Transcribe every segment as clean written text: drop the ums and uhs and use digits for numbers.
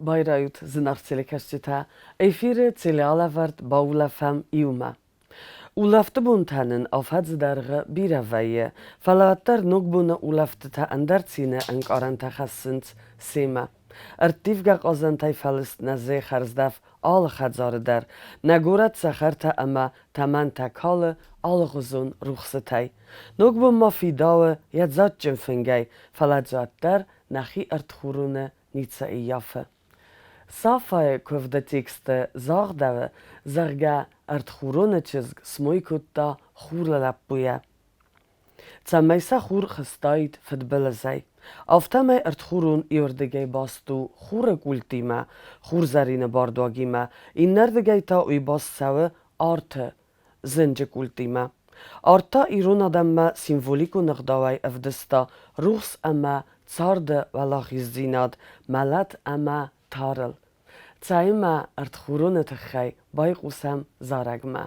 bayrayut zınarçelikəşçitə, efiri telealavart Baulăfəm iumə. Ulaftı buntanın afhadzdarğı bir əvvəyə, fəlatlar noqbuna ulaftıta əndərçinə ənqarantə xəssint sema. ارتیفگاه آزنتای فلست نزه خرزدف آل خدزاردر نگورت سخرت اما تمن تکال آل غزون روخستای نگبو ما فیداو ید زاد جنفنگی فلجات در نخی ارتخورون نیتسا ایافه صافای کفده تکست زاغ دوه زرگه ارتخورون چزگ سموی کد دا خور لپویه تمیسا خور خستاید فدبلزی آفتمه ارتخورون ایوردگی باستو خور گولتیمه خور زرین باردواگیمه این نردگی تا اوی باست سوه آرت زنج گولتیمه آرتا ایرون آدمه سیمولیکو نقداوی افدستا روخس اما تارد ولاخیز زیناد ملت اما تارل تایمه ارتخورون تخی بای قوسم زارگمه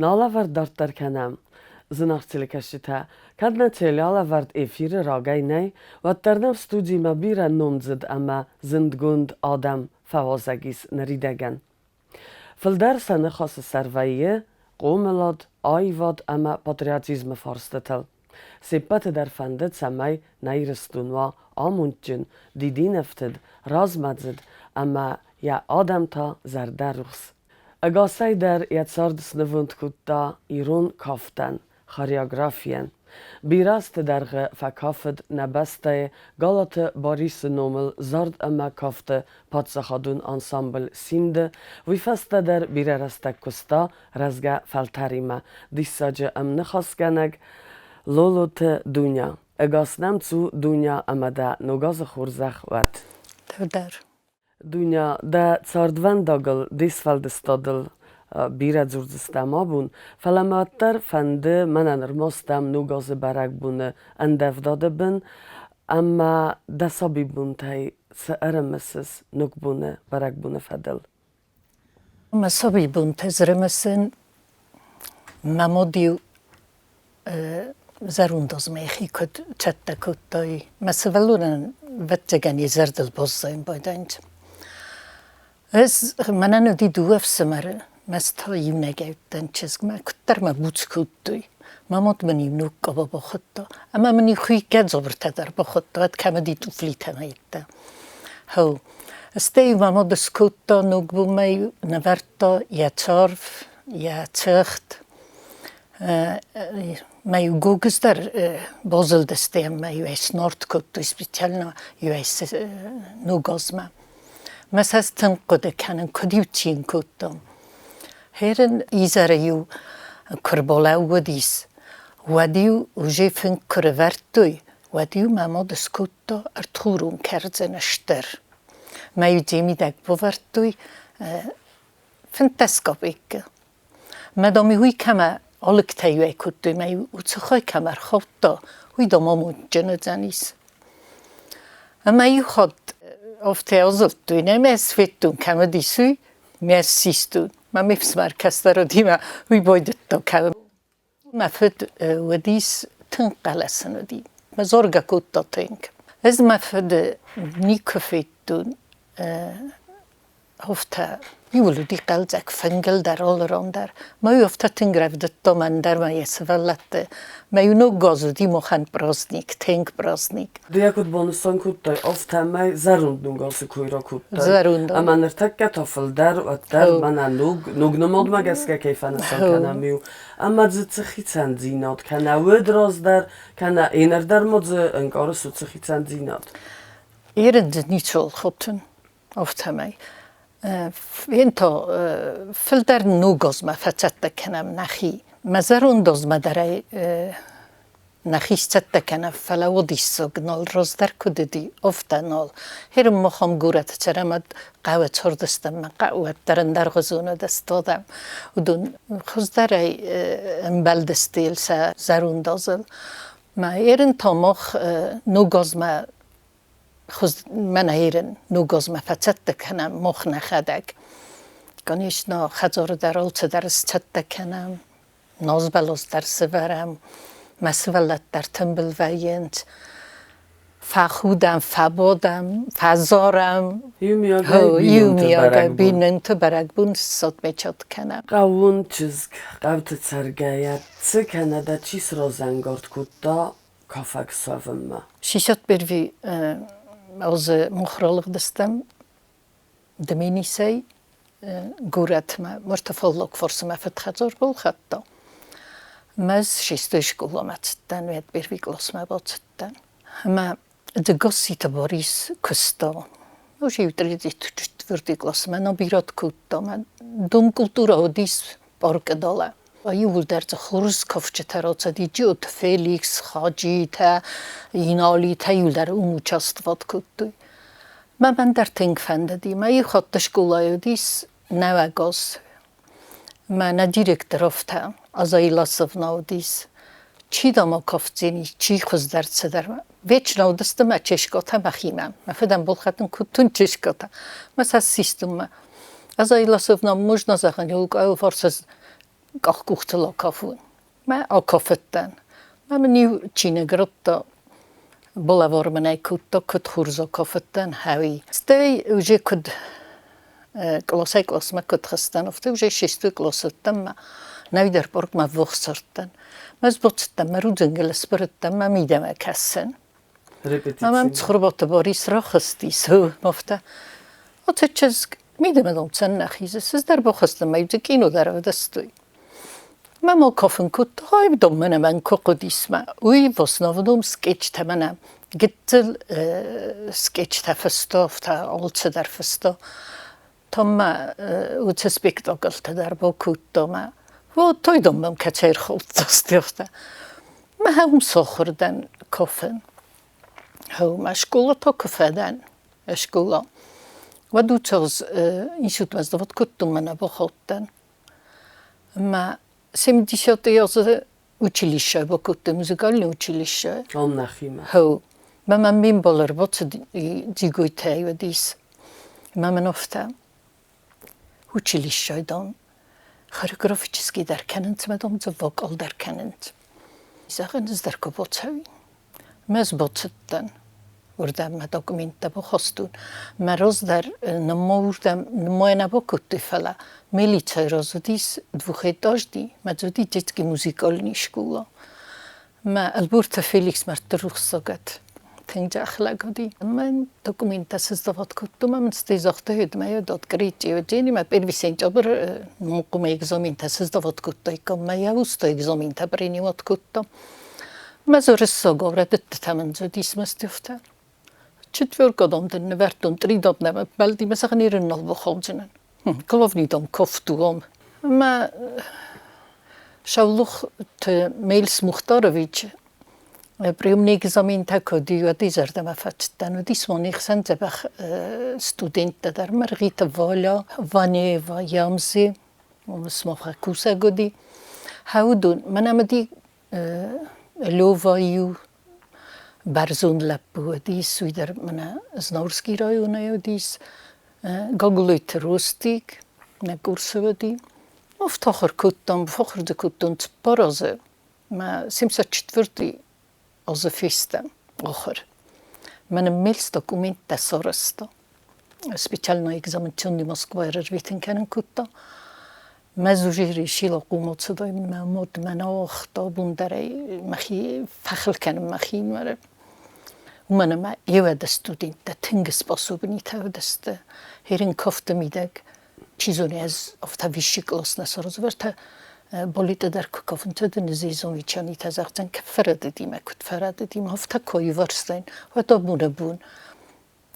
نالاورد دارتر کنم زنارچلکشیته کدنا تلیالاورد افیر راگای نی و ترنم استودی مبیره نمزد اما زندگوند آدم فوازگیس نریدگن فلدر سنه خاص سرویه قوملاد آیواد اما پاتریاتیزم فارستتل سپت در فنده سمی نیرستون و آمونچن دیدین افتد راز مدزد اما یا آدم تا زرده روخس اگاسای در یتسارد سنوند کتا ایرون کافتن خاریاگرافین بیراست درغ فکافد نبسته گالات باریس نومل زارد اما کافته پادسخادون انسامبل سیمده وی فسته در بیررسته کستا رزگه فلتریمه دیساجه ام نخواستگنگ لولوت دونیا اگاس نمتو دونیا امده نگاز خورزخ ود Tövder. Dunya da çardvan dagıl disfalde stadıl bira zurdistama bun. Falamattar fendi menanır mostam nugazı barak bunu endev dadı bin. Ama da sabi bun tay sığırımısız nuk bunu barak bunu fedil. Ama sabi bun tezremesin memodiu zarundaz meyxi kod chatta kuttay. Mesela vettegeni zerdil bozzayım baydancım. Ez menanı di duaf semer mesta yine gevden çizgme kuttar ma buç kuttuy. Mamot meni nuk kaba baxtta. Ama meni xuy ged zobrteder baxtta. Et kamedi tuflite meytte. Ho. Stay mamot skutta nuk bu mey neverta ya çarf ya çıxt. Mey gugustar bozul destem mey snort kuttu specialna yues nugazma. Mesela tınqıdı kanın kudivçin kuttum. Herin izarayı kırbola وديس. وديو وجي فين كرvertuy. وديو mamod skutta arturun kerzeniştir. ما يجيمي داك بوفرتوي فانتسكوبيك مادامي هوي كما أولك تايوي كتوي ما يوتسخوي كمر خطا هوي دامامو جنزانيس أما يخد أفتي أزلتوي نما اسفتون كما ديسوي مرسيستون ما مفسمر كستر ديما هوي بايدتو كما ما فد وديس تنقلسنو دي ما زورغا كتا تنك از ما فد نيكفتون ofta juludi qalcak fengildar olrondar ma ofta tingrevdet tomandar ma jesvellatte ma no gozdi mohan prosnik tenk prosnik Diakut bonusan kuttay ofta may zarundun gosu kuyra kuttay zarundun ama nirtakka tafıldar ottar mana nugnumod magaska keyfana sankanamiu ama zıtsıxitsan zinot kana wydrozdar kana enerdar modzy enkorusu tsıxitsan zinot Yerinde niçol xotun ofta may Into filter nugozma facetta kanam nahi mazarundoz madaray nahi chatta kana fala wodisog nol rozdar kudedi ofta nol herim mokham gurat charamad qawa chordastam qawat darandar gozuna dastodam udun khuzdaray mbaldestil sa zarundozl ma yerin tomokh nugozma خود من هیرن نوگاز مفتت کنم مخ نخدک کنیش نا خزار در آلت درس چت کنم ناز بلاز در سورم مسولت در تنبل وینت فخودم فبادم فزارم یومیاگای بینن تو برگ بون ساد میچاد کنم قاون چزگ قوت سرگایت چه کنه دا چیز را زنگارد کود دا کافک سویم ما شیشت بروی از مخرالق دستم دمینی سی گورت ما مرتفعلق فرسم فتخزار بول خطا مز شیستش کلامتتن وید بروی گلاس ما باتتن اما دگاسی تباریس کستا وشی وتریدی تفردی گلاس ما نبیرات کتا من دون کلتورا ودیس بارک داله ایول در خورز کفچه ترات دیجوت فلیکس خاجی تا اینالی تا ایول در اون چاستوات کتوی من در تنگ فندی ما ای خاطش گلایودیس نوگاز من دیرکتر افته از ایلاسف نودیس چی دما کفتینی چی خوز درد سدر ویچ نودستم چشکاتا مخیمم من فدم بلخاتن کتون چشکاتا مثلا سیستم از ایلاسف نام مجنا زخن یولک او فرسز قاخوختلا کافون ما آکافتن ما نیو چینه گرفتا بالا وارمنای کتا کت خورزا کافتن هاوی ستی وجه کد کلاسای کلاس ما کد خستن افته وجه شیستوی کلاستن ما نوی در پارک ما وخسرتن ما زبطتن ما رو جنگل سپرتن ما میدم کسن ما من تخربات باریس را خستی سو مفته آتا چیز میدم ادام چن نخیزه سز در با خستن ما یوزه اینو در دستوی ما کافن کت های بدم من کوکودیس ما وی واسنافدم سکیچ تمنم گتل سکیچ تفستا تا آلت در فستا تا ما وچ سپیکتاکل در با کت ما و توی دم کچیر خود دستیفته ما هم سخوردن کافن هم اشکال تا کفدن школа. Wadúčas inšutmezdovat kuttuma na bochotten. Ma 70 училище, бокуtte музикальне училище. Onnachima. Ho. Mama min boller bot Цгъойты wadis. Mama nofta. Училище dan choreografiski derkennend met om te vokal derkennend. Zeggen is der kapot hou. Mes botsetten. Worden met documenten begosten. Maar als daar een mooie bokutte fella. Militie rozodis dwuchetajdi. Met zo die dziecki muzykalni szkoła. Maar Alberta Felix maar terugzoget. Denk je eigenlijk mijn documenten is dat wat goed doen, maar steeds achter mij dat kreetje Jenny maar per Vicent aber kom examen is dat wat goed doen kan mij juist examen hebben niet wat goed doen. Maar zo is zo goed dat het hebben zo die smestofte. Четверка dan de werd dan 3 dat nemen wel die me zeggen hier een nog begonnen. Ik geloof niet om kof toe om. Maar Шавлух te mails Mukhtarovic. Приемный экзамен такой дизердем афатстан. Дисмоних сентебах студента дар Маргарита Воля, Ванева, Ямзи, смоха куса годи. Хаудун, манамди Ловаю, Барзун Лапу, дис уйдер мана Знорский район, дис Гогулойты Ростик, на Курсоводи. افتخر كنتم فخر ده كنتم تبرزه ما 74 از فیستم آخر من میلس دکومنت تسارستا специально экзаменационный Москва рвитен канен кутта مزوجي شيلا قومت صدای محمود مناخ تا بوندره مخي فخل کنم مخي مره ومن ما یود student تنگس باسوبنی تا دست هرین کافت میدگ چیزونی از افتا ویشی کلاس نسارز ورته بولیت در کافنته دنزیزون ویچانی تزاقتن که فرد دیمه کد فرد دیمه افتا کوی ورستین و تا بونه بون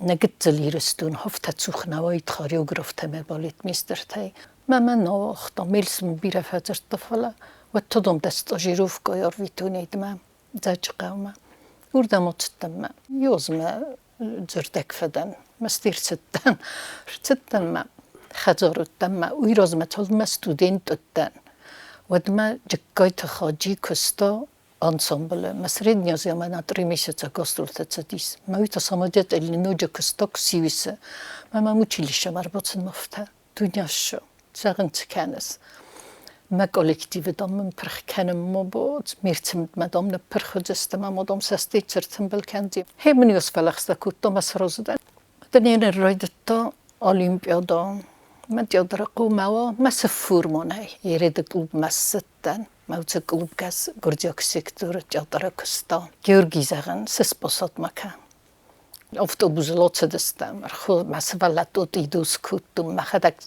نگت زلیرستون افتا تسوخ نوایت خاریوگرافته می بولیت میستر تای من ناختا میلسم بیره فجرت دفلا و تا دم دست آجیروف گایار ویتونید من زج قومه وردم اتستم من یوزم زردک فدن مستیرستن رتستن من خزارتم ما ویراز متول ما student اتن ودما جکایت خاجی کستا انسامبل مسرید نیازی من اتری میشه تا گسترده تدیس ما ویتا سامجت الینو جکستا کسیویسه ما موچیلیشه مربوطن مفته دنیا شو زغن تکنس ما کالکتیو دامن پرخ کنم ما بود میرتم مدام نپرخ جستم ما دام سستی چرتم بلکندیم همینیوس فلخسته کتا مسرازدن دنین رایدتا Olympiada men teatraqu mawa masfurmona yerede klub massetten mawtse klub gas gordiak sektor teatraksta Georgizagan sesposat maka autobus lotse destam kho masvallatot idus kutum mahadak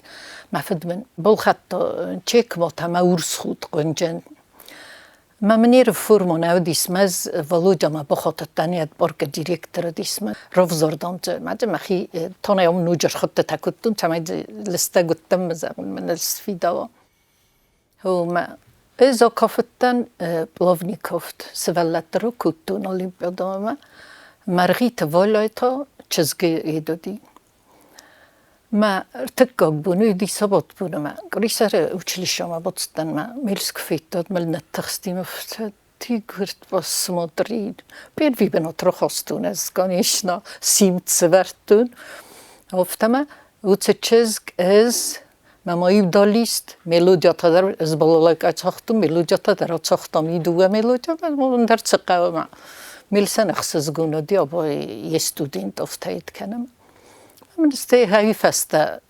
mafedmen bolkhat chek motama urschut qonjen ما منير فورمون او ديسمز ولوجا ما بخط التانية بورك ديريكتر ديسم رفزور دامت ما دمخي تونا يوم نوجر خط تاكوتون تما لستا قدام من السفيدا هو ما إذا كفتن بلوفني كفت سفلترو كوتون أولمبيادا ما مرغيت ولايتا چزگه ایدادی ما ارتقاق بونو دي سبات بونو ما قريسار училище ما بطستن ما ميلسك فيتاد ملنا التخستيم تي قرت بس مدريد بير في بنا ترخصتون از قانيشنا سيمت سورتون افتما وتشزك از ما يبداليست ميلوديا تدر از بالالك اچاختم ميلوديا تدر اچاختم يدوه ميلوديا من در تسقه ما ميلسن اخسز گونه دي ابا يه ستودنت افتايد کنم من استي هاي فستا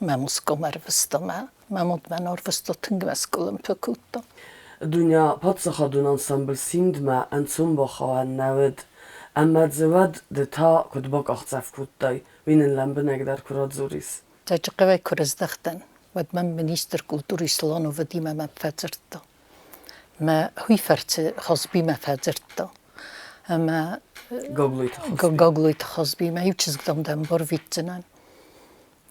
ما مسكمر فستا ما مدمنار فستا تنگ مسكولم بكوتا Dunya patsakhadun ensemble sindma antsum bakhan nawd amma zvad de ta kudbok ahtsaf kuttay winen lambenek dar kuradzuris تجقبه كرزدختن ودمن منيستر كولتور إسلام وديما ما فجرتا ما هوي فرت خصبي ما فجرتا أما قاقلويت خصبي ما يوتشز قدام دنبار فيتنان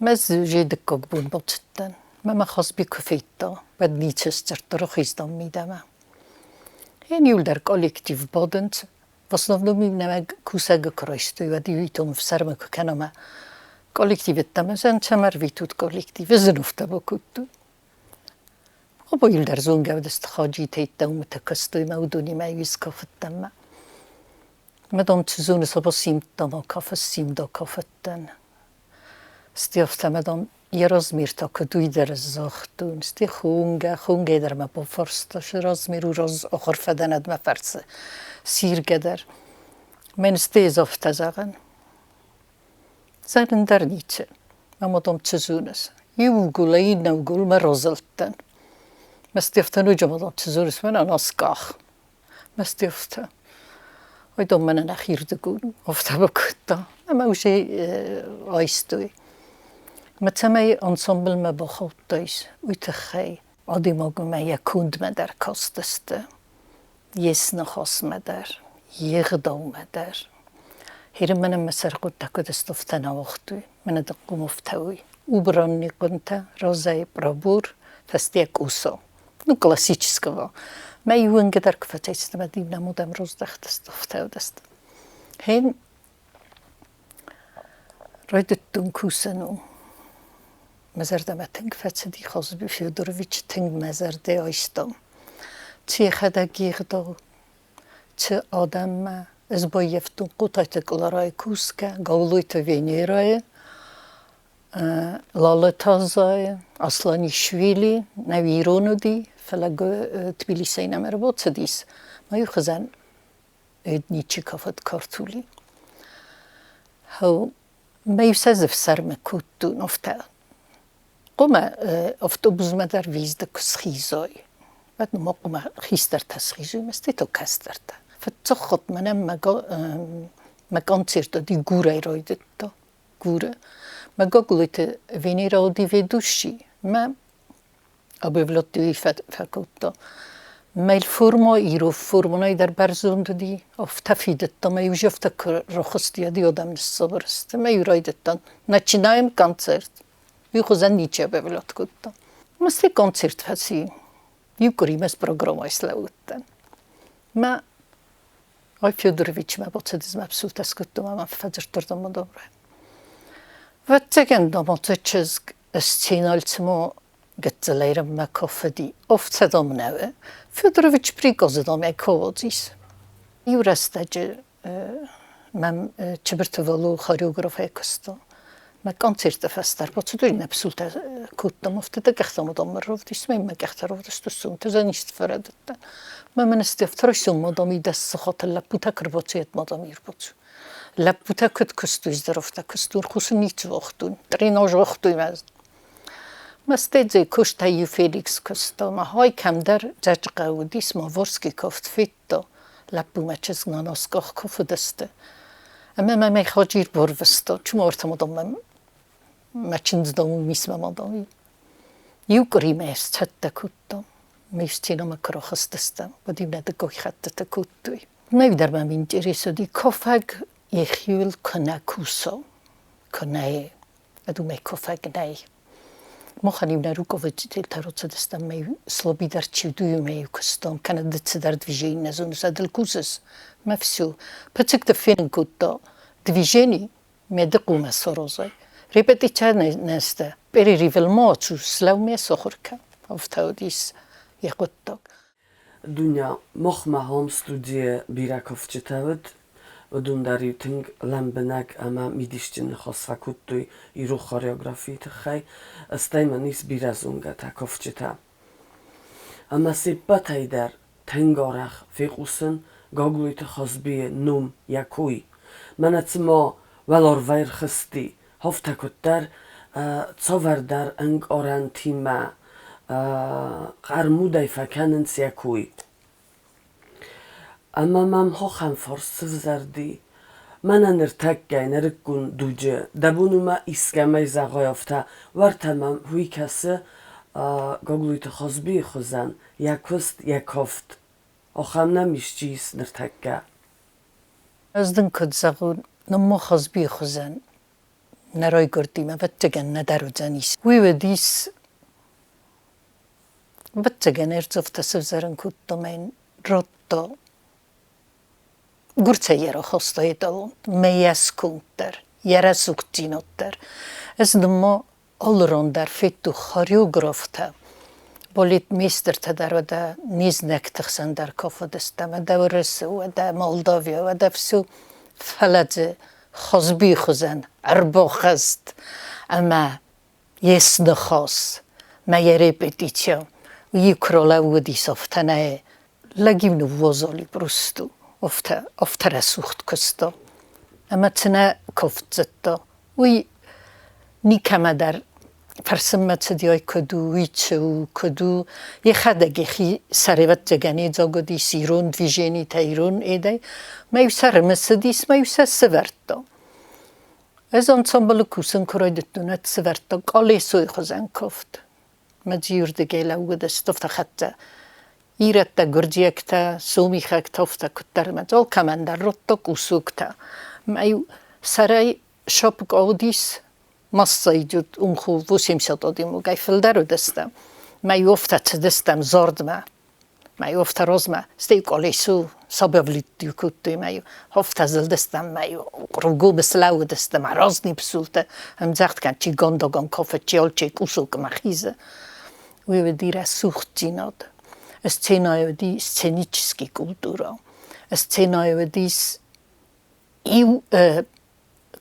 ما زوجي دكاك بون بطتن ما خصبي كفيتا ود نيتشستر ترخيز دام ميدما هين يول در كوليكتيف بادنت В основном именно кусага кройсту, и вадивитум в сармаку канама коллективит там, зачем витут коллектив, знуфта бокуту. Оба илдар зунгавдест хаджи тейтам такастуй маудуни майвискафт там. Медом цзуны собо симптома кафе симдо кафеттен. Стиофта медом je rozmír tak dújder zochtún, sti chungéder me poforstas, rozmír roz ochorfedened me perce, szírgeder. Men stéz ofta zagen. Zagen der nice, amodom cezúnes. Júgul, innagul, me rozelten. Me stiofta nujamodom cezúnes, men a naskach. Me stiofta. Ojdom menen a hirdegún, ofta bakutta. Me usé ajstúj. متمای انسامبل ما بخواد دایس ویتخی آدی مگم ما یکوند مدر کاستسته یس نخواست مدر یغدا مدر هیر من مسر قد تکد استفتن وقتی من دقم مفتوی او برانی کنته رازای برابور تستیک اوسا نو کلاسیچسکوا ما یون قدر کفتیست ما دیم نمودم روز دخت استفتاو دست هین رایدتون کوسنو مزرده ما تنگ فتسدی خازبی فیودورویچ تنگ مزرده آیستم چه خدا گیغدو چه آدم ما از بایفتون قطعت گلارای کوسکه گولویت وینیرای لالتازای اصلانی شویلی نویرونو دی فلگو تبیلیسی نمر بود سدیس ما یو خزن ادنی چی کافت کارتولی هاو ما یو سازف سرم کودتون افتا قوم افتوبوز ما در ویزده کسخیزای بعد ما قوم خیستر تسخیزوی مستی تو کستر تا فتخط منم مگان سیرتا دی گوره رایدت تا گوره مگا گلیت وینی را دی ویدوشی ما ابی ولاد دی فکوتا میل فرما ایرو فرمانای در برزوند دی افتفیدت تا ما یوجفت رخصتی دی آدم نصبرست ما یورایدت تا نچینایم کانسرت یو خوزن نیچه به ولاد کتا مستی کانسرت فسی یو کریم از پروگرام ایسلاوتن ما آی فیودورویچ ما با چدیز مبسوط است کتا ما فجر تردم دوره و تگن دامات چزگ استینالتمو گتزلیرم ما کافدی افتادم نوه فیودورویچ پریگازدام اکوادیس یو رستاجه من چبرت ولو خاریوگرافی کستا ما کانسرت فستر با چطوری نبسوط کتم افتاده گختم دام رفتیس من گخت رفتست سوم تزنیست فردت من استفترش سوم مدامی دست خاطر لپوتا کرباچیت مدامیر بود لپوتا کت کستویز درفته کستور خوش نیت وقتون دریناج وقتوی مزد مستیزه کشت یو فیلیکس کستا ما های کم در جج قودیس ما ورسکی کفت فیتا لپو ما چیز ناناسکاخ کف دسته اما ما میخواجیر بروستا چون ارتم دام ما چند دامو میسم مدامی یو کریم است حتی کتم میستینا ما کراخست دستم و دیم ندگاهی خط تکوتوی نوی من اینجریسودی کافگ یخیول کنه کوسا کنه ادو می کافگ نی ما خانیم نرو کوچی تلتروت دستم می سلبی در چیدوی می کستم کنه دست در دویجی نزون سادل کوسس مفسو پتیک دفین کوتا دویجی مدقوم سروزای ریپتی چه نسته بری ریول ماچو سلام سخور کن افتادیس یکوتاک Дуня مخمهم студия بیراکوفچتاود و دون داری تنگ لامبناک اما میدیشتن خاص فکوتوی ایرو خاریوگرافی تخی استایمانیس بیرازونگا تا کوفچتا اما سیپاتای در تنگارخ فیقوسن گاگلویت خازبی نوم یکوی مناتما ولار ویر خستی هفته کتر تصور در انگ آرانتیما قرمودای فکنن سیاکوی اما مم خوام فرصت زردی من نرتک گای نرکون دوجه دبونو ما اسکمای زغایفته ورتمم هوی کسه گاگلویت خازبی خوزن یکوست یکافت آخام نمیشچیس نرتک گا از دن کد زغون نمو خازبی خوزن نرای گردیم و تگن ندارو زنیس وی ودیس بتجن ارزفت سوزرن كنت من رطة Gurce jero hostoi dalon, mejas kunter, jera suktinottar. Es demo allrondar fittu choreografta. Bolit misterta där och där niznektigsen där kofodestam, och där Ryssland, och där Moldavia, och där så faladze khosbikhzen, arbokhast, ama jesnkhos, ma repetition. I króla Władysław lagimnu wozoli prostu, oftara sucht kosto. Ama cena kofzetto, i nikama dar فرسمت دیای کدو ویچو کدو یه خداگی خی سریوت جگانی زاگودی سیرون ویژنی تایرون ایده ما یوسر مسدیس ما یوسر سورتا از آن سامبل کوسن کرای دتونت سورتا قالی سوی خزن کفت ما جیورد گیلا وده استفت خطه ایرت تا گرجیک تا سومی خک تفت کتر مجال کمندر رتا کوسوک تا ما یو سرای شاب قادیس Massa idjut umchu 80 odimu gajfelderu destem. Maju ofta destem zordma. Maju ofta rozma. Stej kolesu sobavlitu kutu maju. Ofta zel destem maju. Rugu beslau destem. A rozni psulte. Hem zegt kan ci gondogon kofe ci olce kusuk machize. Uwe dira suchtinod. Scena je di sceničski kultura. Scena je dis iu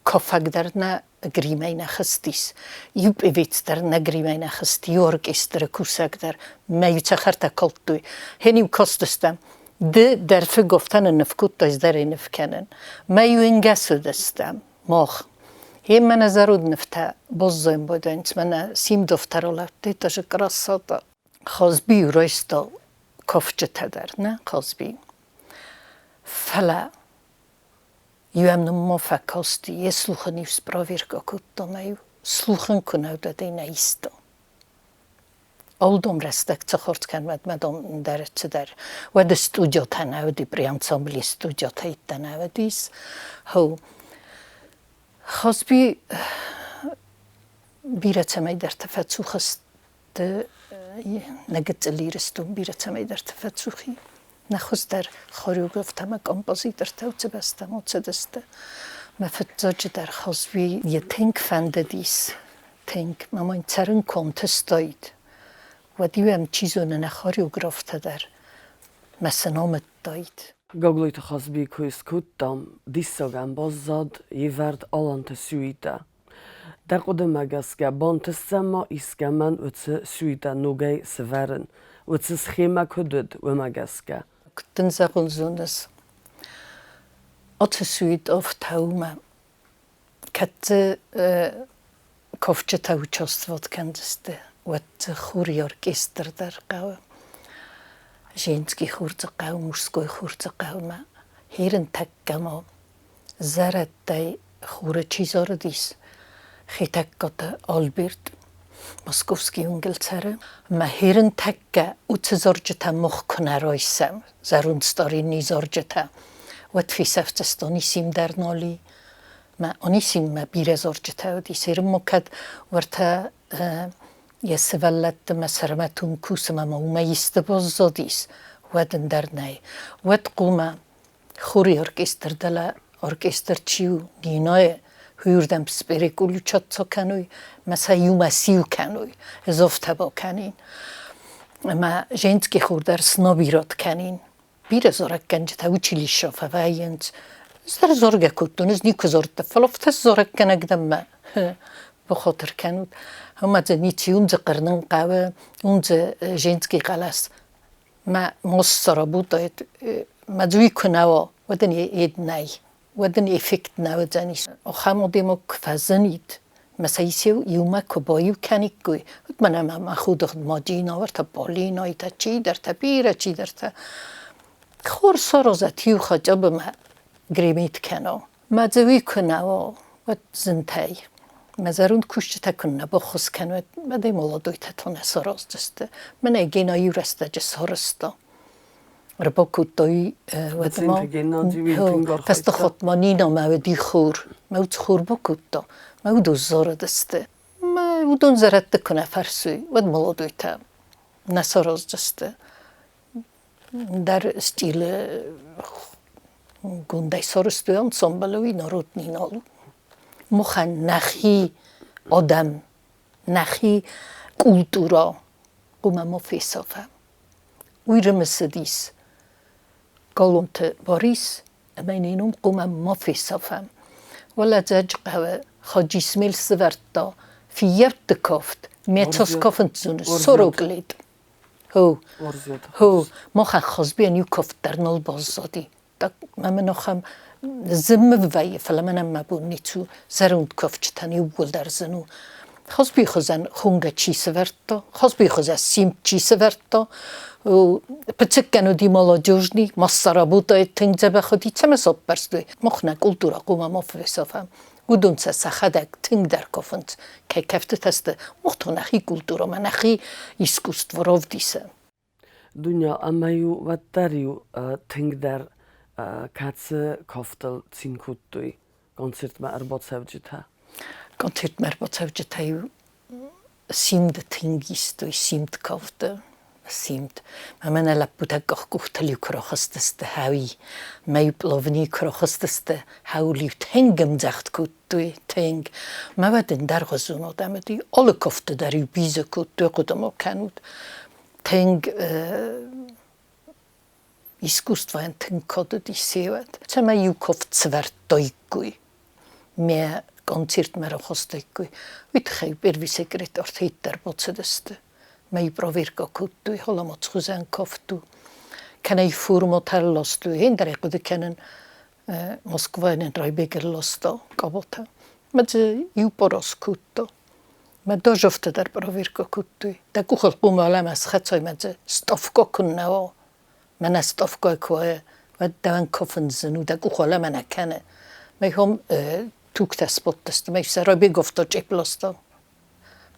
kofagdarna grimejna chystis. Jub evits der na grimejna chysti orkestra kusag der mejca charta koltui. Heniw kostestam. Der fygoftan yn yfgwtoes der yn yfkenen. Meju ingasu destam. Moch. Hem mana zarud nefta bozzoim bodainc mana simdoftarola. Teta że krasota. Chosbi roisto kofczyta der, ne? Chosbi. Fala. Juam no mofakosti, je sluchani v spravirko kutto maju, sluchan kunauda de na isto. Oldom restek cohorskan madom der ceder. Wade studio tanaudi pri ansambli studio tanaudis. Ho Hosbi birecamai der tafatsuchast nagetzelirastum birecamai der tafatsuchi. Nachos der choreografta kompozitor tauce besta moce deste. Ma fetzoge der Hosbi je think fande dis. Think ma moin cern kontestoid. Wadiuem cizone na choreografta der. Ma senomet doid. Gogloyte Hosbi kuis kuttam dissogan bozzad jivert alante suita. Der odemagaska bontesama iskaman utse suita nogay severen. Utse schema kudud umagaska. Den zagunzunes. Otse suit of tauma. Katte kofče taučostvot kendeste. Wat churi orkester der gauw. Ženski churce gauw, mužskoj churce gauw ma. Heren takkamo. Zarattai chure čizordis. Chitakkota Albert. Moskowski ungelcere. Ma heren takka utse zorgeta moch konaroisam. Zarun storini zorgeta. Wat fisafte stonisim darnoli. Ma onisim ma bire zorgeta odis. Heren mokad warta jesevallat ma sarmatun kusama ma umayiste bozzodis. Waden darnai. Wat quma churi orkester dala orkester ciu ninoe. Hürdem sperekulu çatso kanui, masa iumă siu kanui, zofta bo kanin. Ma ženski churdar snobirot kanin. Bire zorak kanjeta učilisho favajens. Zdar zorga kutunuz niku zorta faloftas zorak kanagdam ma. Bokhoter kanut. Hama zenici unze qarnın qawe, unze ženski qalas. Ma mossara butoet, ma zui kunawo, wadan ednai. ودن افکت نودنی. آخام دمک فزنید. مثلا یومه کبایو کنی کوی. من ما خود ماجینا ورت بالی نایت چی در تبیره چی در تا. خور سرازتیو خجاب ما گریمیت کنه. مزوی کنه و زنتای. مزارون کشت تکنه با خس کنه. مدی مولادوی تونه سراز دسته. من اگه یورسته جسارسته. رباكوتاي ودما فست خطمانينا ما ودي خور ما ود خور باكوتا ما ودو زار دسته ما ودون زرت كنا فرسوي ود مولودويتا نساراز دسته در ستيل Գունդայ սորստու անսամբլովի նորոտնին ալու մոխան նախի adam նախի կուլտուրա գումա մոֆիսովա ույրմսդիս կոլոնտ Boris ամենինում գումա մոֆիսովա ولا تجقه خجسميل سفرتا في يبتكوفت ميتوسكوفنت زون سوروغليد هو ما خزبين يكوفت درنال بازادي tak mamy nochem zimwy فلما ما بونيتو زروند كوفت تاني ولدرزنو خزبي خزن خونغا چي سفرتا خزبي خزن سيم چي سفرتا بتسكنو دي молодежный масса работает тингзебе ходи цемесоп перстуй мохна культура кума мофесофам удунца сахадак тингдеркофент кефтетесте мохтонахи культура манахи искусство ровдисе Дуня амаю ваттарию тингдер каце кофтал цинкуттуй концерт ма арбоцевджита концерт ма арбоцевджита симд тингистуй симд кофта سیمت من لپوت گخته کرخست است هایی می بلونی کرخست است هاولی تنگم زخت کود توی تنگ ما بدن در غزون آدم دی آل کفته داری بیز کود توی قدم کنود تنگ ایسکوست وان تنگ کد دی سیوت چه ما یو کفت سوار دایگوی می کنسرت مرا خسته کوی ویت خیلی بروی سکرتار تیت در بچه دسته می پرویرکا کودوی حالا ما تخوزن کافتو کنی فرمو تر لاستو این دریقه ده کنن مسکوین رای بگر لاستا کابوتا مزه یو پراس کودتا مده جفته در پرویرکا کودوی ده کوخل قوم علم از خطای مزه استافکا کنه و من استافکا کوه و دوان کافن زنو ده کوخل من کنه می هم توک تسبت دست می سرای بگفتا جیب لاستا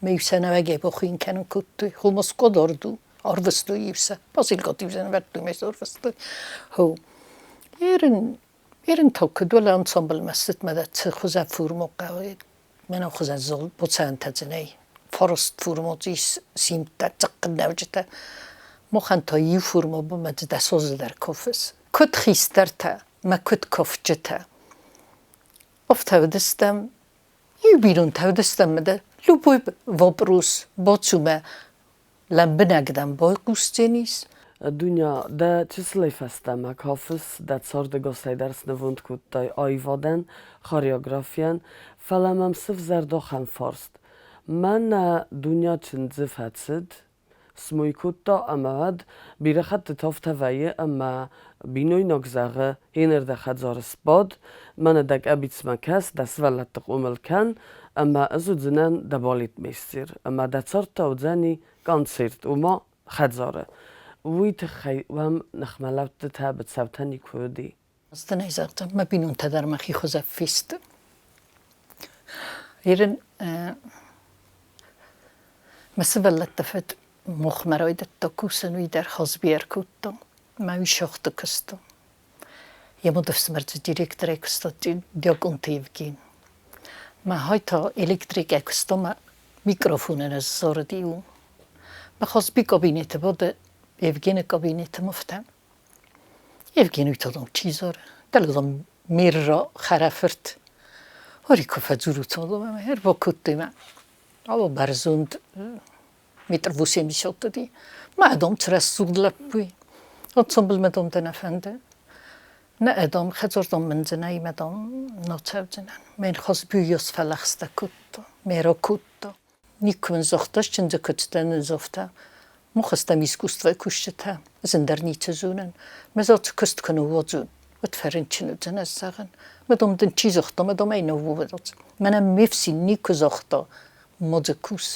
میوسن وگه بخوین کنن کودوی خلمس قدردو آروستو یوسه بازیل گاتی وزن وردو میز آروستو هو ایرن تاکد ولی انسامبل مستد مده چه خوزه فرمو قوید من خوزه زال بچن تزنی فرست فرمو زیس سیم تا چقد نوجته مخن تا یو فرمو بمده دسوز در کافس کد خیستر تا ما کد کافجه تا افته ودستم یو بیرون تا ودستم مده Любой вопрос, бочуме, лембенегдем бойкустенис. Дуня, да числей фестема кофес, да цорде государственном вундкуттай айводен, хореографиен, фаламам сыв зардохен форст. Мен Дуня чинзив хацид, смуйкутта амад, бирахат тофтавайе, ама бинуй ногзагы, хинерде хадзар спод, мен дак абицмакас, да свалаттық умелкен, اما ازود زنان دبالیت میستیر اما دچار تاودزنی کنسرت وما خدزاره ویت خی وام نخملات تابت سبتنی کودی استنای زرتم ما بینون تدر مخی خوزه فیست ایرن مثل لطفت مخمرای دتاکوسن وی در خازبیر کودم ما وی شخت کستم یه مدفس مرد دیرکتر کستم دیگون تیوگین ما هایتا الکتریک اکستم میکروفون از زاردیو ما خواست بی کابینت بوده یوگین کابینت مفتم یوگین ایتادم چیزاره دلدم میر را خرافرد هری کفت زورت آدم هر با کتی من اما برزوند میتر وسی میشد دی ما ادام ترس زود لپوی اتسامبل مدام دنفنده نه ادام خزردم من زنای مدام ناتو زنن من خواست بیویاس فلخسته کتا میرا کتا نیکون زختاش چنده کتتن زفته مخستم ایسکوست و کشته زندر نیت زونن مزاد کست کنو وزون و تفرنچنو زن از زغن مدام دن چی زختا مدام اینو ووداد منم میفسی نیکو زختا مدکوس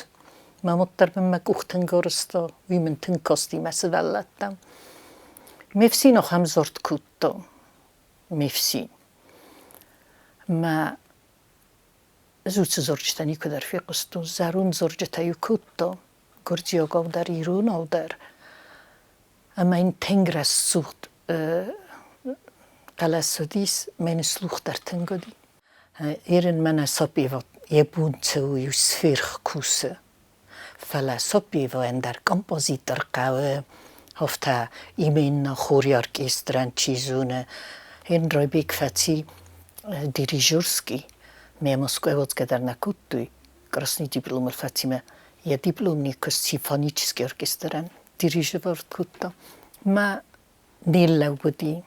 ما مطر من مگوختن گارستا وی من تنکاستی مسه ولدتم میفسی نخ هم زرد کتا میفسی ما زود زرجتنی که در فیقستو زرون زرجتایو کتا گرجی آگاو در ایرون آو در اما این تنگ رس سوخت قلسادیس من سلوخ در تنگا دی ایرن من اصابی و یه بونچه و یو سفیرخ کوسه فلسفی و اندر کمپوزیتر قوه هفته ایمین خوری ارکستران چیزونه هن رای بیک فتی دیریژورسکی میاموسکو اوت کدر نکوتوی красный диплом الفاتمة я дипломник симфонический оркестр ديريجور كوتا ما نيل لودي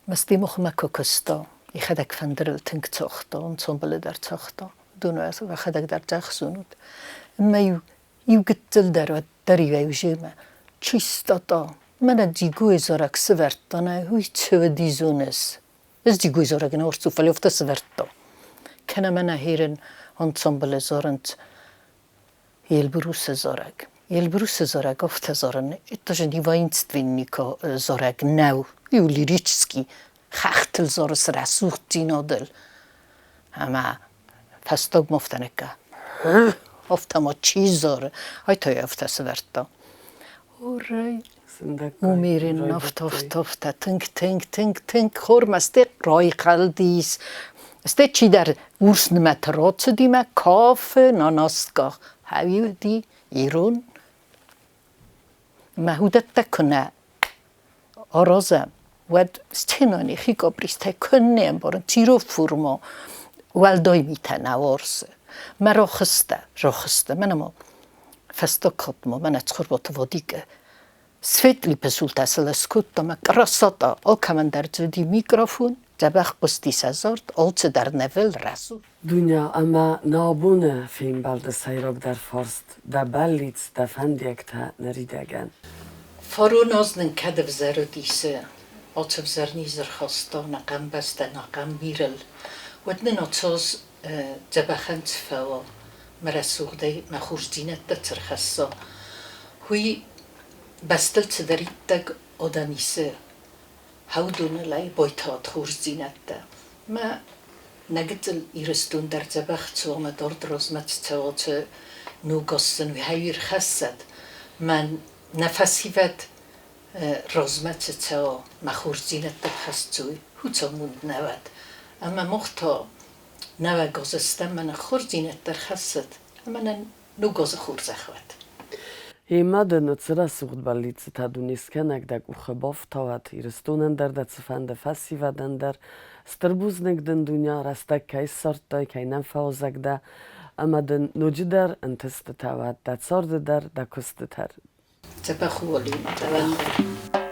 مستي مخما كوكستا يخدك فندرل تنك تختا انصنبل در تختا دونه و خدك در تخسونود ما قتل در دری و يجيما چيستا من دیگوی زارک سورتانه هوی چه دیزونس از دیگوی زارک نورستو فلیفت سورتا کنه من هیرن انصنبل زارند Елбрус зарак офтазоран это же не воинственника зарак нау юлирический хахтл зарас расухтинодел ама фастог мофтанека офтама чизор айто офтасверта орай умирин нафтофта тинг хормасте ройхалдис стечи дар урсн матрацдима кафе нанаска хавиди ایران محدود تکنه آرازم و استنانی خیلی بریسته کنیم برن تیرو فرما ولدای میتنه وارسه من راخسته منم فستا کتما من اتخور با تو دیگه سویتلی پسولت اصل اسکوت من کراساتا آکمن در جدی میکروفون جبخ قستی سازارد آلچه در نول رسول Dunya ama nabune film balde sayrog der forst da ballits da fandiekta neridegen. فارو نازنن کدف زرو دیسه آتف زرنی زرخاستا نقم بسته نقم میرل ودن آتاز جبخند فوا مرسوغ دی مخوش دینت دا ترخصا هوی بستل تدرید دگ آدمیسه هاو دونه لای بایتات خوش دینت دا ما نگتل ایرستون در جبخت سو ما دارد رازمت توات نو گستن و هاویر خستد من نفسی ود رازمت تو مخور زینت در خستوی هوتا موند نود اما مختا نو گازستم من خور زینت در خستد اما نو گاز خور زخوت Hemaden et zera sucht ballitze ta du niskenek dek uche boftavat irestunen der da cefande festivaden der strbuznek den dunya rastek kai sortoi kai nenfaozek da ama den nojider entestetavat da sorde der da kusteter. تبخو ولیم تبخو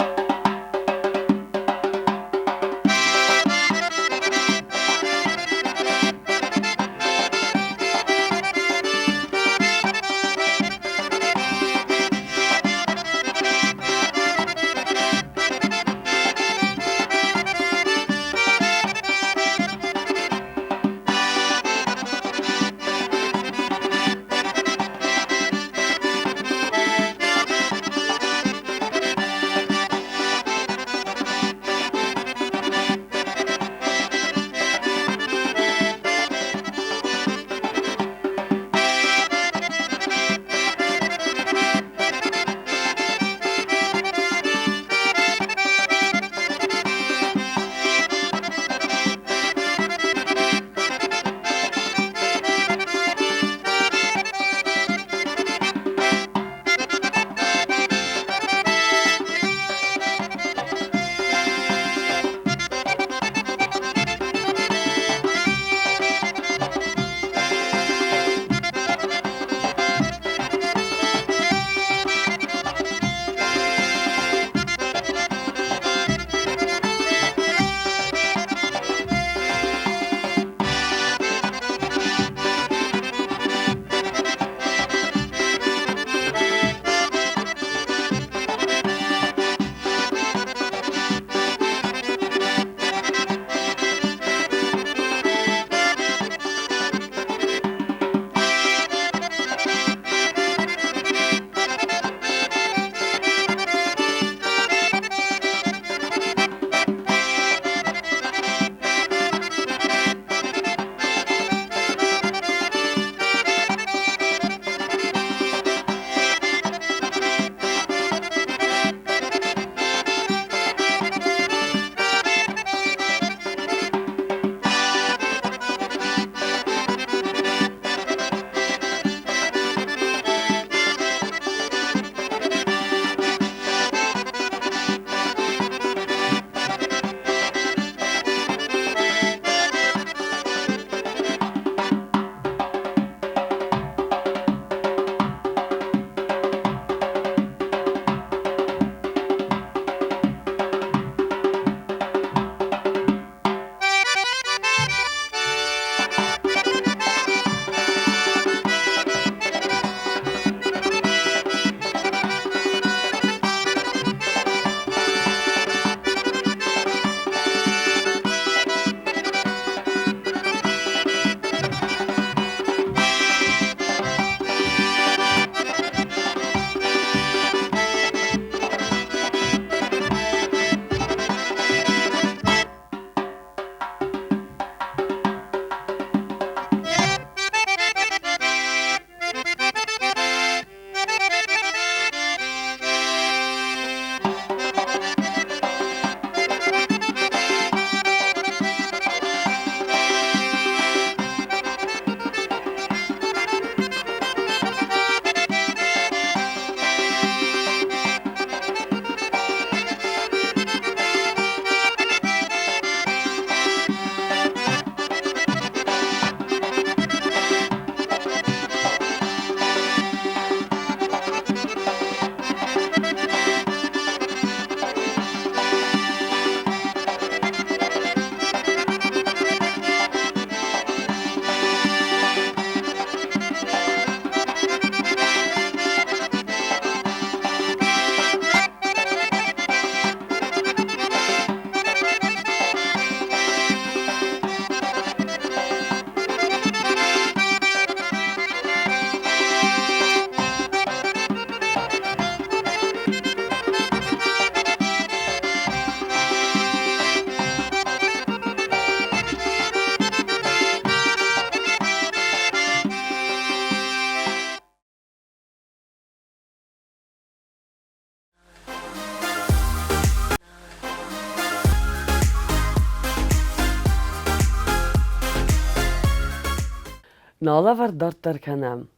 Nala var dart derkenem.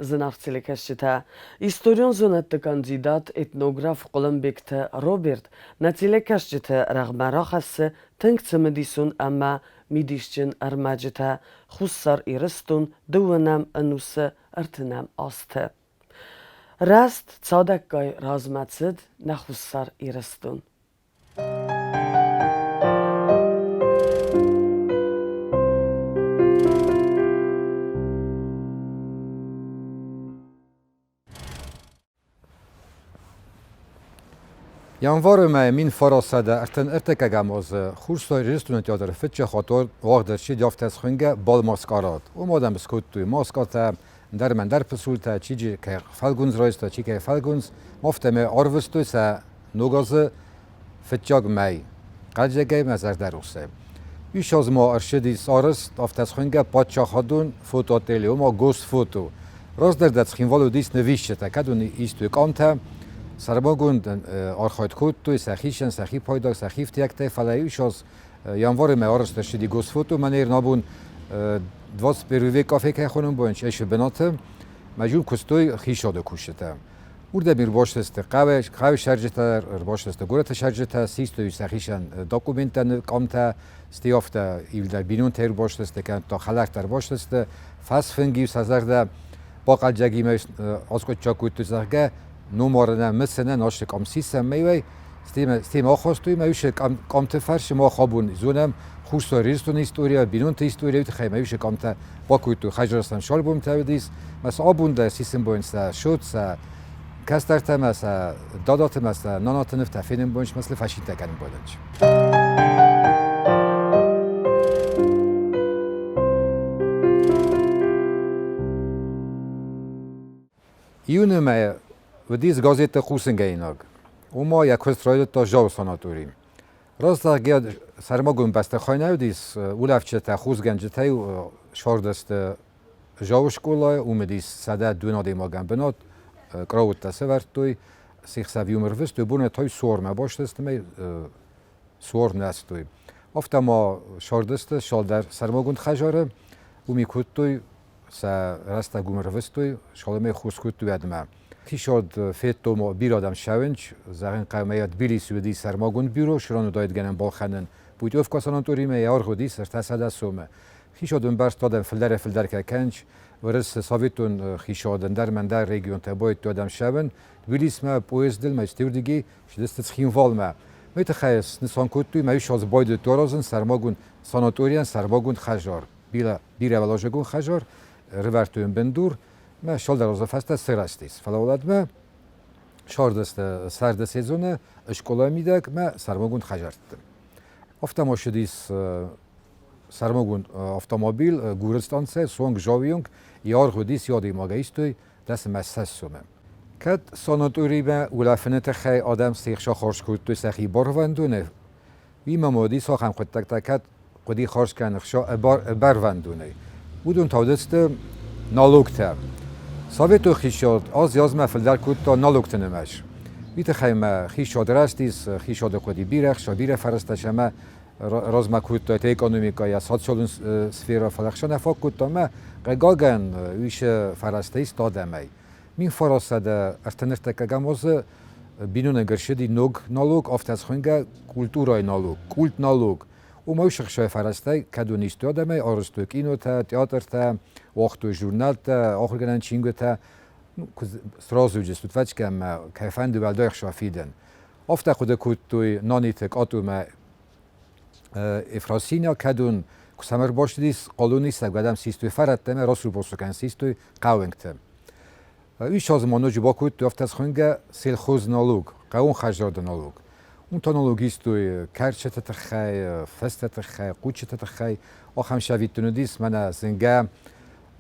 Zınarçılı keşçite. İstoryon zonette kandidat etnograf Kolumbikte Robert netile keşçite rağmerakhası tınk medisun ama midişçin ermacite khussar iristun duvenem anusı ertinem astı. Rast tsadekkay razmatsid ne khussar iristun. Janvarme min farasada erten ertekegem az Hurszaj Ristunatjadar fitje hator wagder sidjaftes hunge bal maskarat. Omadem skuttu maskata dermen derpesulta çici ke falgunsreista çike falguns mofteme arvustu se nogazı fitjag mey. Qajege mezer deruse. Üç az ma arşidis arist aftes hunge patça hadun fototeli oma gos foto. Razderdet schinvalu dis nevishte kadun istu kante سرباگوند آرخایت کود توی سخیشن سخی پایدار سخیف تیکته فلایوش از یانوار میارست شدی گوسفوتو منیر نابون دواس بروی کافه که خونم باینچ ایش بناتم مجبور کستوی خیشاده کوشته ورده میر باشست قوی شرجته باشست گورت شرجته سیستوی سخیشن داکومنتن کامته استیافته ایولدر بینون تیر باشست که تا خلق تر باشست فاس فنگی سازرده باقل جگی میش از کد چاکوت تو زرگه نمارنه مثلا ناشک ام سیستم میوی استیم آخواستوی میوش کام تفرش ما خابون زونم خوش سریستون استوریا بینون تا استوریا وقت خیلی میوش کام تا با کویتو خجرستم شال بوم تودیس مثلا آبون در سیستم باینس شد سا کسترت مثلا دادات مثلا نانات نفت فینم باینش مثلا فشین تکنیم بودنش iumă و دیز گازیت خوسنگه ایناگ. اوما یک کسترایت تا جاو ساناتوریم. راست گیاد سرماگون بسته خواهی و دیز اولفچه تا خوزگنجه تای شاردست جاوش کلای اومدیس سده دونا دیماگن بنات کراوت تا سورد توی سیخ سویوم روست توی بونه تای سورمه باشتست می سورم نست توی. افتا ما شاردست شال در سرماگون خجاره اومی کود توی سا رسته گوم روست توی شالمه خوز کود توی ادمه. خیشاد فیتو ما بیرادم شونج زغن قومیت بیلی سودی سرماگون بیرو شرانو داید گنم بالخنن بود اوف کاسانانتوری می یار خودی سرتاسده سومه خیشاد اون برست دادم فلدر که کنج ورس ساویتون خیشاد در من در رژیون تباید دادم شون بیلیس ما پویز دل مستور دیگه شدست تخیم وال ما میت خیس نسان کوتوی میش از باید دورازن سرماگون ساناتوریان سرماگون خجار بیره ولاجگون خجار رورتون بندور ما شال در روزه فسته سرستیس فلاولد ما شاردست سرد سیزونه اشکالا میدک ما سرماگون خجارتم افتما شدیس سرماگون автомобиль گورستانسه سونگ جاویونگ یار خودیس یادی ماگایستوی دست مسس سومه کد ساناتوری ما ولافنت خی آدم سیخشا خارج کرد توی سخی باروندونه وی مامودی ساخم خود تک تکت خودی خارج کنخشا باروندونه بودون تودست نالوکته ساویتو خیشاد از یازمه فلدر کود تا نالوکتنمش بیت خیمه خیشاد رستیس خیشاد خودی بیرخ شابیر فرستش همه رازمه کود تا اکونومیکا یا سوسیال سفیرا فلخشان افاق کود تا ما قگاگن ویش فرستیس دادمی مین فرستاده ارتنرتکگم از بینون گرشدی نوگ نالوگ افتاز خونگه کولتورای نالوگ کولت نالوگ او موشخ شای فرسته کدونیست دادمی آرستو کینو تا تئاتر تا وقتو ژورنال تا آخر گنن چینگو تا سرازو جستود فچ کم کیفن دو ولدای خشافیدن افتا خود کود توی نانیتک آتو ما افراسینا کدون کسامر باشدیس قالونیست گدم سیستوی فرد تمه راسو باسکن سیستوی قاونگ تم ایش از مانوج با کود تو افتاز خونگه سیلخوز نالوگ قاون خجرد نالوگ اون تانولوژیستوی کرچت تخای فست تخای قوچت تخای آخم شویتونو دیس من زنگه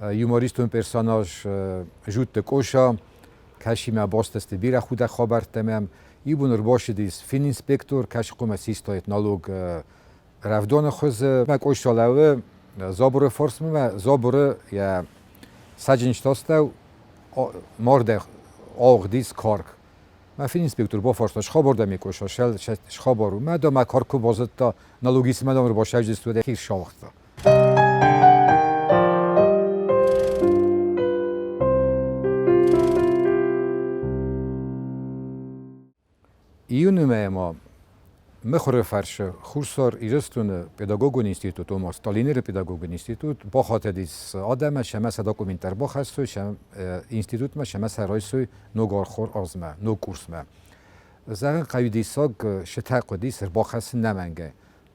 یوموریستون پرسوناژ جود کوشا کشی ما باستست بیره خود خبر تمام یبونر باشدیس فین اینسپکتور کش قوم سیستایت نالوگ رفدان خوز ما کوشالاوه زابور فورس ما زابور یا سجنشتاسته مرده آغ دیس کارک ما فین اینسپکتور با فورس خبر دمی کوشا شل خبرو ما دو ما کارکو بازد تا نالوگیس ما دامر باشه جستوده خیر شاخته iunume ma مخور فرش خورسار ایرستون پداگوگون اینستیتوت و ماستالینر پداگوگون اینستیتوت با خاطر دیس آدم شما داکومنتر با خستو شما اینستیتوت ما شما سرایسوی نوگار خور آزمه نو کورس ما زن قوی دیساگ شتاق دیس با خست نمنگه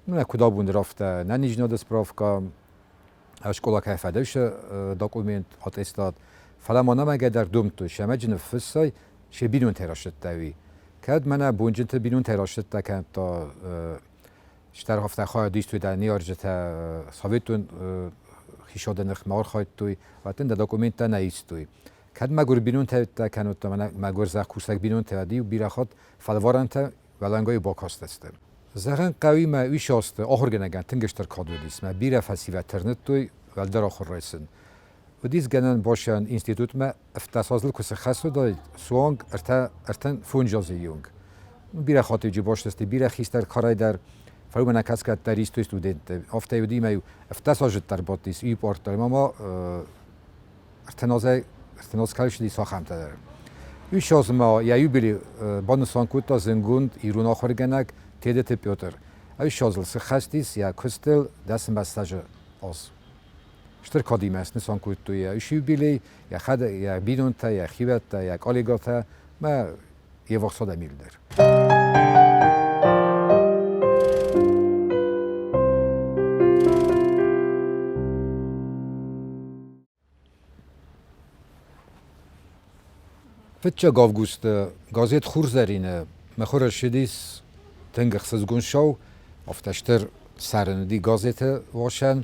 نه کدا بوند رفته نه نیجناد سپرافکا اشکالا که فدایش داکومنت آتستاد فلا ما نمگه در دوم تو شما جنفسای شبیرون تراشت دوی کد من بونجت بینون تراشت تا تا شتر هفته خواهد دیست توی در نیارجت ساویتون خیشاده نخمار خواهد توی و تن داکومنت نیست توی کد مگر بینون تا کنوت تا من مگر زخ کوسک بینون تا دی و بیرخات فلوارن تا ولنگای باکاست است زخن قوی ما ویش است آخر گنگن تنگشتر کادو دیست ما بیره فسی و ترنت توی ولدر آخر رایسن و دیز گنن باشن اینستیتوت ما افتاسازل کس خاصو داد سوانگ ارتن فونجازی یونگ بیره خاطر جی باش دستی بیره خیستر کارای در فرو من کس کرد در ایستو استودنت افته ودی میو افتاساجت در باتیس ای پارت دارم اما ارتناز کارش دی ساخم تا دارم ای شاز ما یایو بلی بانسان کوتا زنگوند ایرون آخر گنگ تیدت پیوتر ای شازل سخستیس یا کستل دست مساج آز شتر کادیم است نسان کوت توی ایشی بیلی یا خد یا بیرون تا یا خیوت تا یا کالیگاتا ما یه وقت ساده میل در فتچه گاوگوست گازیت خورزرینه مخور شدیس تنگخ سزگون شو افتشتر سرندی گازیت واشن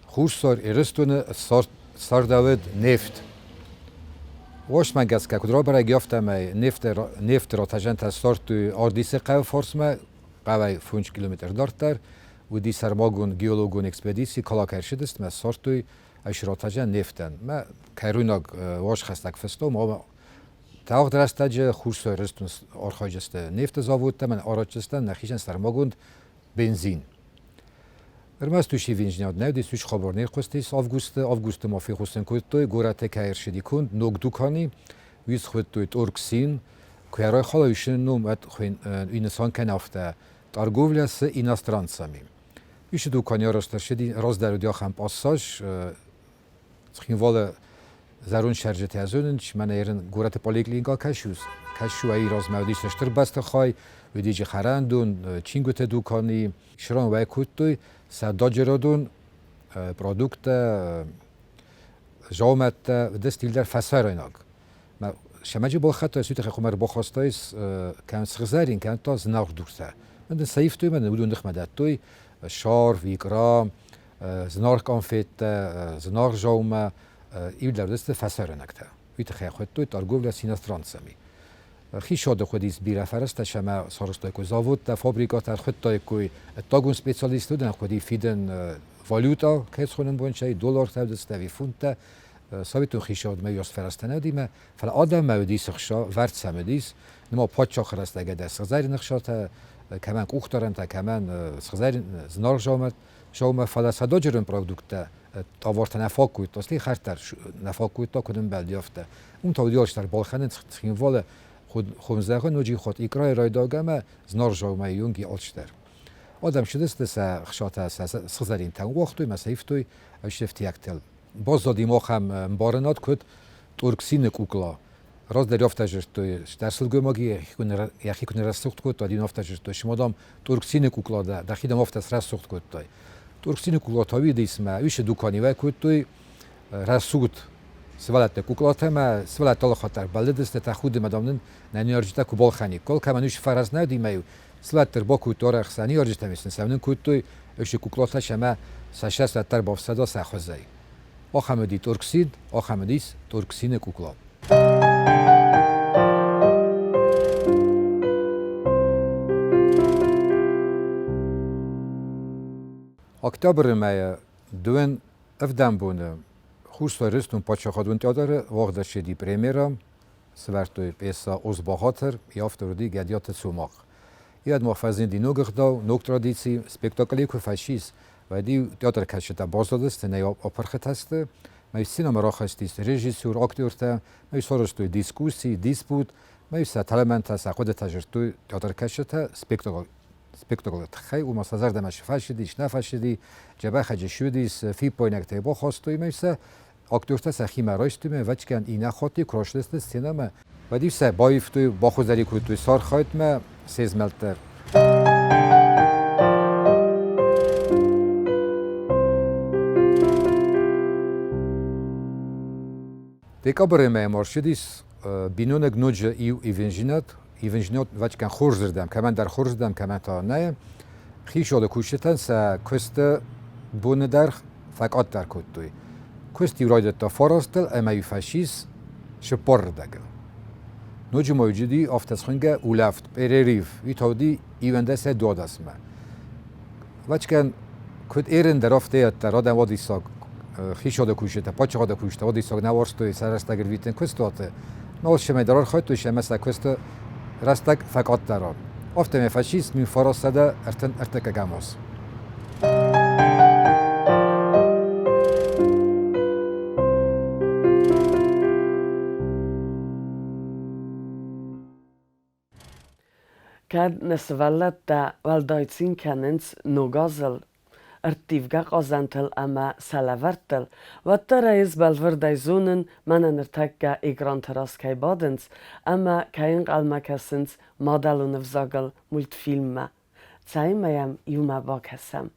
خورسار ایرستون سارداود نفت واش من گز که کدرا برای گفتم نفت را تجنت سارت توی آردیس قو فارس ما قوی 5 کیلومتر دارتر و دی سرماگون گیولوگون اکسپدیسی کلا کرشید است ما سارت توی ایش را تجن نفتن ما کیروناگ واش خستک فستو ما تاق درستج خورسار ایرستون آرخایجست نفت زاوود من آراجستن نخیشن سرماگون بنزین ارماس توشی وینجنیاد نه دیسوش خبر نیرقستیس آفگوست مافی خوستن کوت توی گورته که ارشدی کند نوگ دوکانی ویز خود توی تورکسین که ارای خالایشن نوم ات خوین اینسان که نفته تارگوولیاس ایناسترانسامی ویش دوکانی آرشتر شدی راز در دیا خم پاساش خینوال زرون شرجت ازونش من ایرن گورت پالیکلینگا کشو ای راز مودیش رشتر بست خای و دیجی خرندون چینگوت دوکانی شران وای کوت توی ساداجرادون پرودکت جامت دستیل در فسر ایناگ ما شماجی با خطا سویت خمر با خواستایس کم سخزارین کم تا زناق دورسه من دن سیف توی من بدون نخمدت توی شار ویکرام زنار کانفت زنار جامه ایل در دست فسر ایناگتا ویت خیلی خود توی تارگوول سیناس ترانسمی خیش شده خودیس بیره فرست شما سارستای کو زاوود تا فابریکات خود تای کوی تاگون سپیشالیست بودن خودی فیدن والوتا که خونن بونچای دلار تا دست وی فونت سابتون خیش شد میاس فرستنه دیمه فل آدم مودی سخشا ورد سمدیس نما پاچا خرست اگه دست زاری نخشات کمان کوختارن تا کمان سخزاری زنار جامت فل صدا جرن پرودکت تا ورت نفاق کویت اصلی خرتر نفاق کویت تا کدوم بلدیافته اون تا دیارشتر بالخنه تخین وال خود زخون نوجی خود اقرای رای داگم زنار جامعه یونگی آلشتر آدم شده است خشات سخزارین تن وقتوی مسیفتوی اشتفتی اکتل باز دادی ما هم بارنات کد ترکسین کوکلا راز دریافت جرتوی در سلگماگی یکی کنه رسوخت کد تا دین افت جرتوی شما دام ترکسین کوکلا در خیدم افت رسوخت کد تای ترکسین کوکلا تاوی دیسم ویش دوکانی و کد توی رسوخت سوالت کوکلات ما سوالت الله خاطر بلد است تا خود مدامن ننیارجتا کوبال خانی کل کمانوش فرض ندی میو سوالت در با کوتور خسانی یارجتا میسن سمن کوتوی اش کوکلات شما سشست تر با صدا سخوزای آخمدی ترکسید آخمدیس ترکسین کوکلا اکتبر می دوین افدام بونه خوشتای رستون پاچه خودون تیادره وقت شدی پریمیرم سورتوی پیسا اوزباهاتر یافتردی گدیات سوماق یاد محفظین دی نوگخ داو نوگ ترادیسی سپکتاکلی که فشیز و دی تیادر کشتا بازدادست نه اپرخت هسته می سینما را خستیست رژیسور اکتورتا می سارستوی دیسکوسی دیسپوت میشه تلمنت ساخته تجربه تئاتر کشته سپیکتاکل تخی و مسازر دمش فاشیدیش نفاشیدی جبه خج شودیس فی پوینک تیبو خواستوی میشه اکتورتا سخی مرایستوی وچکن اینا خاطی کروشلست سینما و دیسه بایفتوی با خودری کوتوی سار خواهد ما سیزملتر دکابره مرشدیس بینون گنوج ایونجینات وچکن خورز دادم کمان در خورز دادم کمان تا نه خیش شده کوشتن سه کست بونه در فقط در کتوی کستی راید تا فراستل اما فاشیس شپار دگل نوج موجودی آفتسخنگه اولفت پریریف ویتودی ایونده سه داد اسمه وچکن کد ایرن در آفته در آدم وادی ساگ خیش شده کوشته پاچه شده کوشته وادی ساگ نوارستوی سرستگر ویتن کستواته نوش شما درار خواهد توی شما سه کست رستگ فقط درار آفته می فاشیست می فراسته ارتک گماس Kad nesvallet da valdoitsin kanens nogazel artivga qazantel ama salavartel vattara is balverdaizunen manan ertakka igran teraskay badens ama kain qalmakasens madalun vzagal multfilma Zaimayam iumă bakasam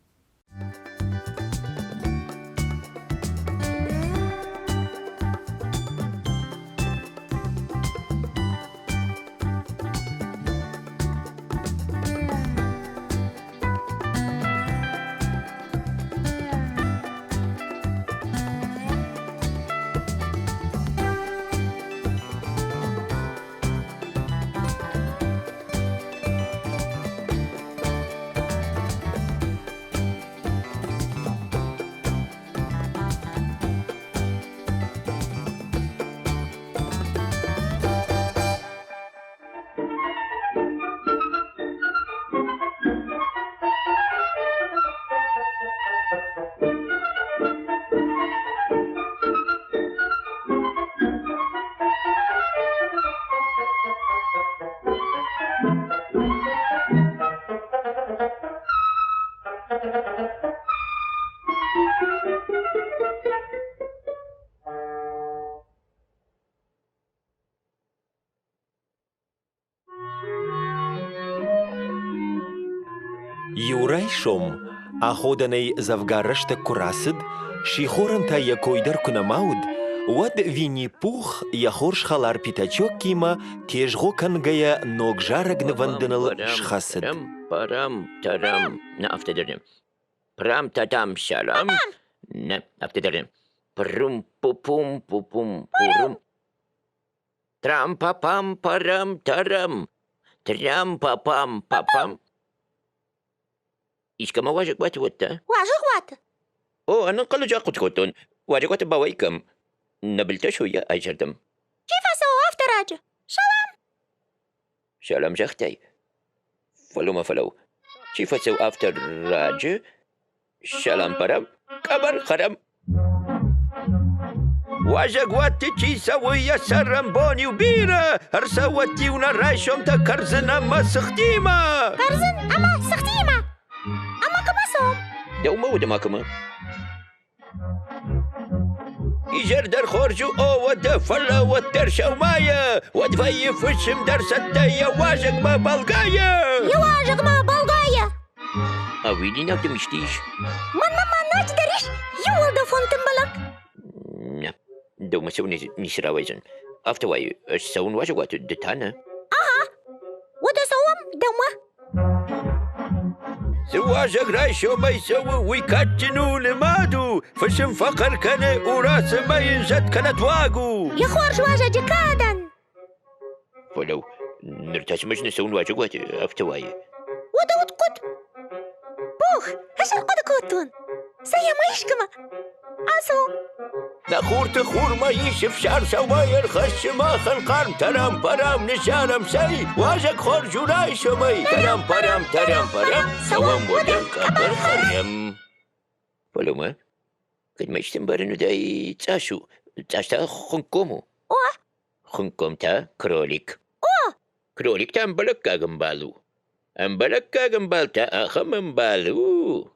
Юрайшом, аходаний завгареште курасид, шихорен та якойдер кунамауд, вад вини пух яхорш халар питачок кима, теж гокангая ногжараг неванденел шхасид. Парам, тарам, на автодернем. Прам, татам, шалам. На автодернем. Прум, пупум, пупум, пурум. Трам, папам, парам, тарам. Трям, папам, папам. إيش كما واجك وات وات واجك وات أو أنا قلو جا قلت كنتون واجك وات بوايكم نبلت شوية أجردم كيف أسوي أفتراج شلام جختي فلو ما فلو كيف أسوي أفتراج شلام برم كبر خرم واجك وات كي سوي سرم بوني وبيرة هرسوتي ونرايشم تكرزنا ما سختيمة كرزن أما سختيمة أما كمسوم دوما ودما كما يجر در خورجو او ود فلا ودر شومايا ودفاي فشم در ستايا واجق ما بلغايا يواجق ما بلغايا اويدي ناك دمشتيش من ما ناجدريش يولد فونتن بلق نعم دوما سوني نسرا ويزن افتواي سون واجق واتو دتانا اها ودا سوام دوما زواجك رايشو ما يسوي ويكاتنو لمادو فشم فقر كان وراس ما ينجد كانت واقو يا خورج واجه جكادا فلو نرتاش مش نسون واجه وات افتواي ودا وتقود بوخ هش القود كوتون سيا ما يشكما أسو نخور تخور ما يشف شعر سواير خش ما خلقان ترام برام نشارم سي واجك خرج وراي شمي ترام برام سوام ودم كبر خريم ولو ما قد ما يشتنبرنو داي تاشو تاشتا خنكومو خنكوم تا كروليك Кролик там балакагам балу. Балакагам балта ахамам балу.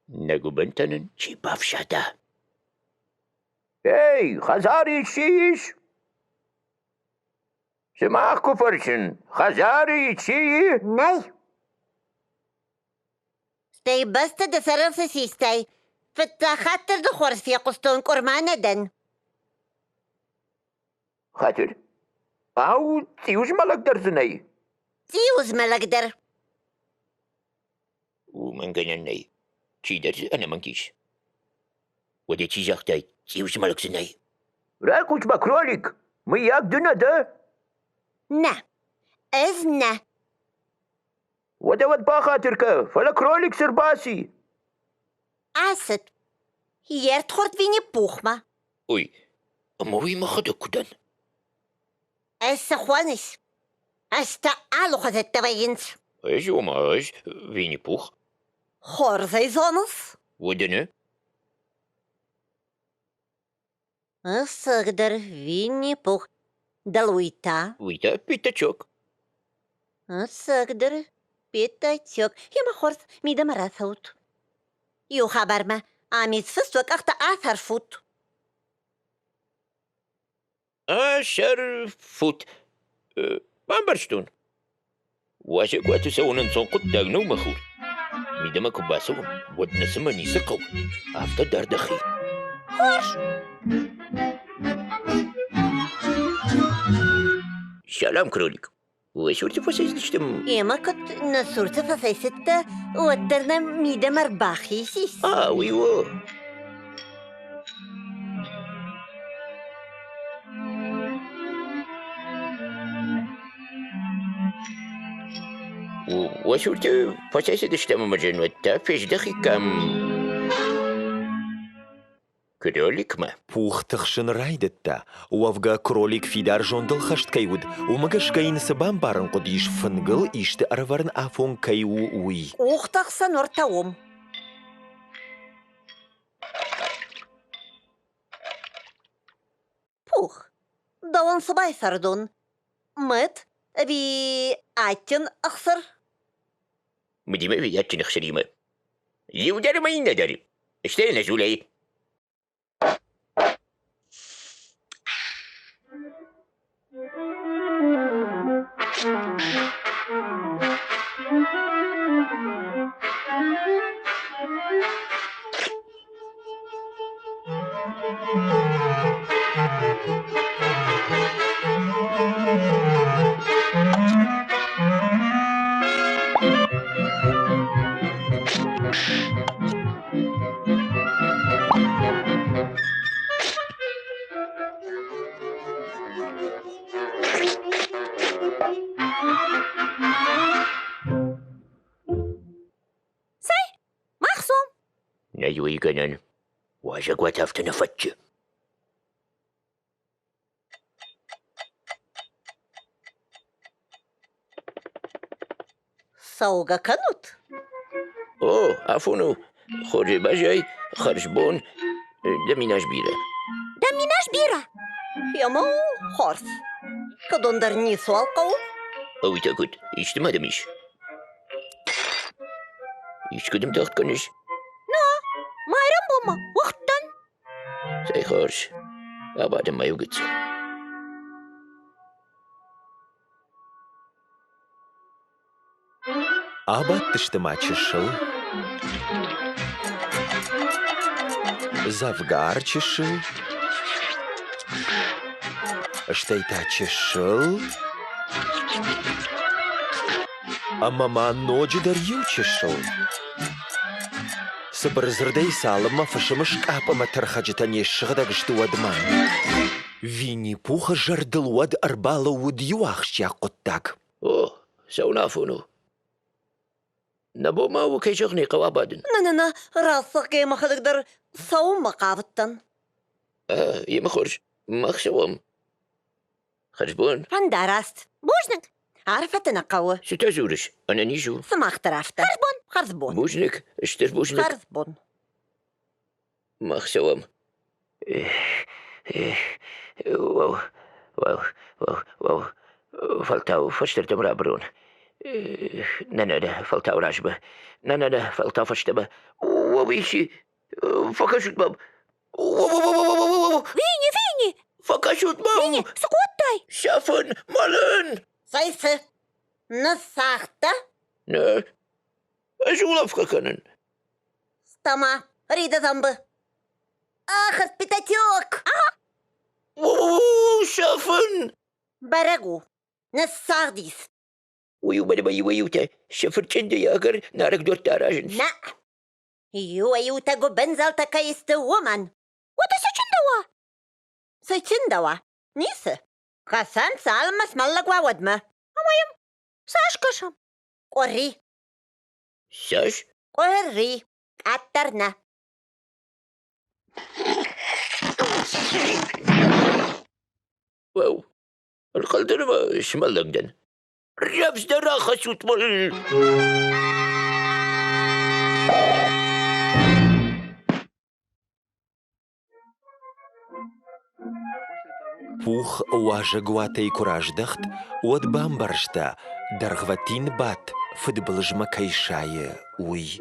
Нагубантанын чипавшада. Эй, хазари чииш? Сымақ көпіршін, хазари чии? Nej. Stay basta de sarılsı sistay. Fıtta hattır da хорсия кустон курманадын. Хатыр. Ау, тиуш малагдырсın ай. Тиуз малагдыр. Уманганан ай. Чидар анаман киш. Воде чижахтай, тиуш малагдырсın ай. Рак учба, кролик. Мы як дынады? На. Эзна. Воде вот бахатырка, фала кролик сырбаси. Асыт. Ерт хорт вини пухма. Ой, амауи махада кудан. Эсса хуанис. Аста алу хазетта вайинс. Эш омаш, Винни-Пух. Хорзай зонус. Водene? Асыгдыр Винни-Пух. Далуйта. Уйта пятачок. Асыгдыр пятачок. Хема хорс мида маратаут. Ю хабарма. Амит фыстук ахта аthar фут. Ашар фут. Бамбарштун. Ваша квату саунан сон قداغ نو مخور. ميدما كباسوم ودنا سماني سقو. أفتا دردخي. سلام كروليك. وشورتي فاسيستم. Ема кът на сурца фасайсетта уаттърна мида марбахи сис. ويو. وشورتي فاسيستم مجنوتا فيش دخي كم. كروليك ما. Пухтықшын райдытта, уавга кролик фидар жондыл хашт кайуд, умагаш кайын сыбам барын кудиш фынгыл ишті арварын афон кайу уй. Ухтақсан ортауым. Пух, даван сыбай сардун. Мэт, ви аттен ақсыр. مديما في ياتي نخسريما. يودار ما ينداري. اشتري نزولي. Махсум. نيوي قنن. واجا قوات نفتش. Сауга канут. اوه عفونو. خوري باجاي خرجبون. دميناش بيرة. Даминаш бира. Ема хорс. Кадондар ни суалқау. اوي تاكد. ايش ما دميش. ايش قدم تاخد كنش. Майрам бома. Уахтан. زي خارج. أبعد ما يوجد. Абат тыштыма чышыл. Завгар чышыл. Штайта чышыл. А мама ночи дарью чышыл. Сыбырзырдай салыма фышымыш капыма тырхаджытане шығдагышты уадман. Винни-Пух жардыл уад арбалы уд юахшя құттак. أوه سونافونو. نبو ما هو كي شغني قوابادن. نانا راسك ما خدقدر صوم مقابطن. يمخرج مخشوم. خرجبون. فندارست. بوجنك. عرفتنا قوة. ستزورش. أنا نيجو. سماخت رافت. خرزبون. بوجنك. اشتر بوجنك. خرزبون. مخشوم. واو واو واو واو فلتاو فشتر مرا برون نه فلتاو راجبه نه فلتاو فشتبه وبيشي فكشت باب Вини! فكشت باب Скоттай! شافن مالن Сайсы! Насахта! نه أجول أفككنن Стама! Рида замбы! Ах, спитатек! شافن Барагу! Насахдис! ويوتا شفر كندي يا أجر نارك دور تاراجن نا! يوتا جو بنزل تكايست ومن! وتا سچندوا! سچندوا! نيس! خسان سالمس ملقوا ودما! أمايم! ساشكشم! قري! ساش قري! قطرنا! واو القلدر ما شمال لقدن رجابس درا خسوت مل Пух важагуатай кураждахт, от бамбаршта, даргватин бат, футболжма кайшае, уй.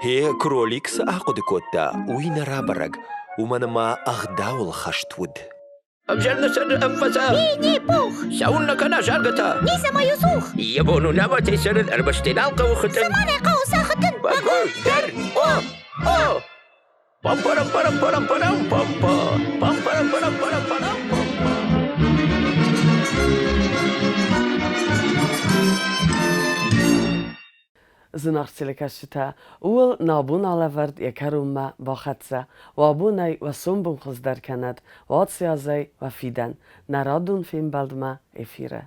Хе кроликс акудыкотта, уй нарабараг, уманама ахдаул хаштвуд. أبجرنا سر أنفسا Вини пух! ساونا كنا شارقتا نيسا ما يسوخ! يبونو نما تيسر الأربشتين ألقا وختن أنا قوسا ختن! بقول در أوه بام برام برام برام برام بام بام برام برام برام برام زناخ تلكاشتا اول نابون على ورد يكرم باخاتسا وابوني وسنبون خز در كند وات سيازي وفيدن نرادون فيم بلدما افيره